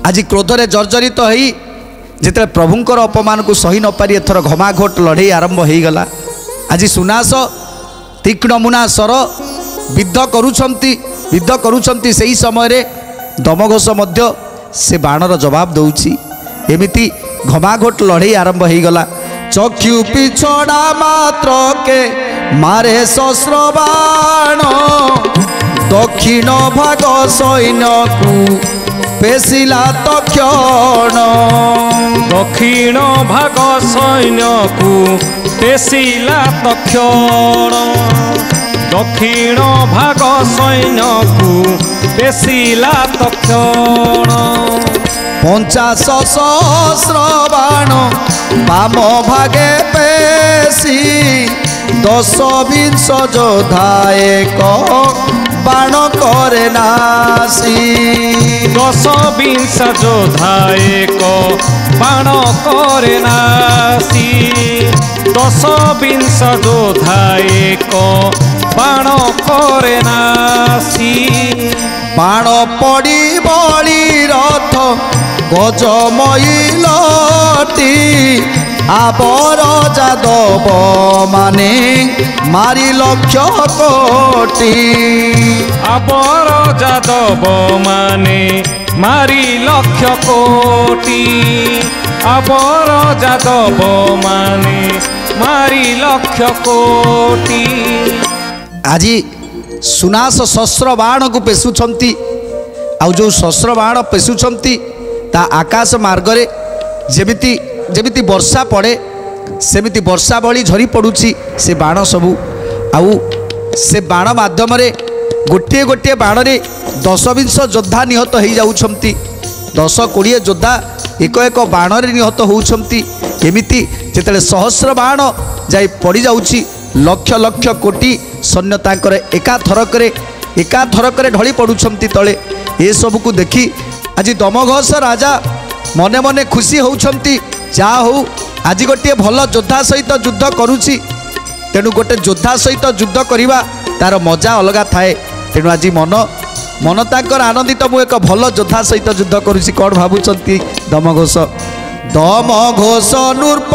आज क्रोधरे जर्जरित हो जिते प्रभुंकर अपमान को सही न पारि एथर घमाघोट लड़े आरंभ हो गला। आज सुनास तीक्ष्ण मुना सर विद्ध करुछंती सही समय दमघोष मध्य से बाणर जवाब दौची एमिति घमाघोट लड़े आरंभ हो गला। चक्षु पिछड़ा मात्र के मारे शस्त्र बाण दक्षिण भाग सैन्य को पेशिला तक्षण दक्षिण भाग सैन्य को पेशिला तक्षण दक्षिण भाग सैन्य को पेशिला तक्षण 50 सहस्र बाण बाम भागे पेशी 10-20 योद्धा एक बाण करे नासी 10-20 योद्धा एक बाण करे नासी 10-20 योद्धा एक बाण करे नासी बाण पड़ी बड़ी रथ गजमयी लटी आबर जादव माने मारी लक्ष्य कोटी आबर जादव माने मारी लक्ष्य कोटी आबर जादव माने मारी लक्ष्य कोटी। आज सुनास शस्त्र बाण को पेशुंट आउ जो शस्त्र बाण पेशुंट ता आकाश मार्गरे जेमिति जेमिति वर्षा पड़े सेमिति वर्षा भली झरी पड़ुची से बाण सबू आउ से बाण माध्यम गोटे गोटे बाण रे 10-20 योद्धा निहत हो जाउछंती 10-20 योद्धा एक एक बाण रे निहत होउछंती एमिति जेतले सहस्र बाण जाई पड़ी जाउची लक्ष लक्ष कोटी सैन्य तांकर एका थरक ढली पड़ुछंती तले ए सब को देखी आज दमघोष राजा मने मने खुशी होउछंती जा हो आज गोटे भल योद्धा सहित युद्ध करुची तेणु गोटे योद्धा सहित युद्ध करवा तार मजा अलग थाए तेणु आज मन मन तांकर आनंदित मु एक भल योद्धा सहित युद्ध करुची कौन भावुंट दमघोष दमघोष नृप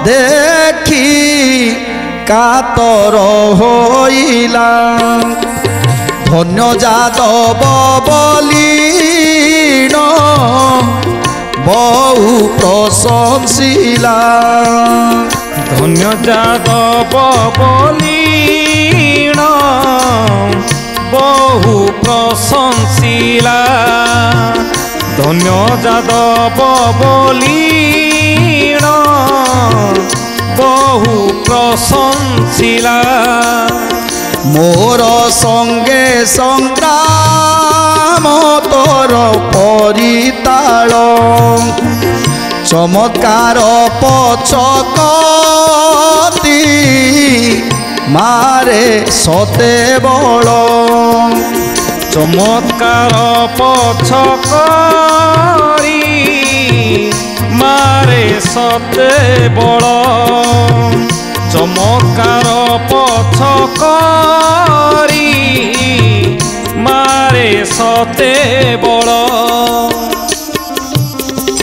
देखी कातर होइला धन्य जादव बलीन बहु प्रशंसिला धन्य जादव बलीन बहु प्रशंसिला धन्य जादव बलीन बहु प्रशंसिला मोर संगे संग्राम तोर परिताल चमत्कार पछकती मारे सते बल चमत्कार पछकरी मारे सते बल चमत्कार पछकरी मारे सते बल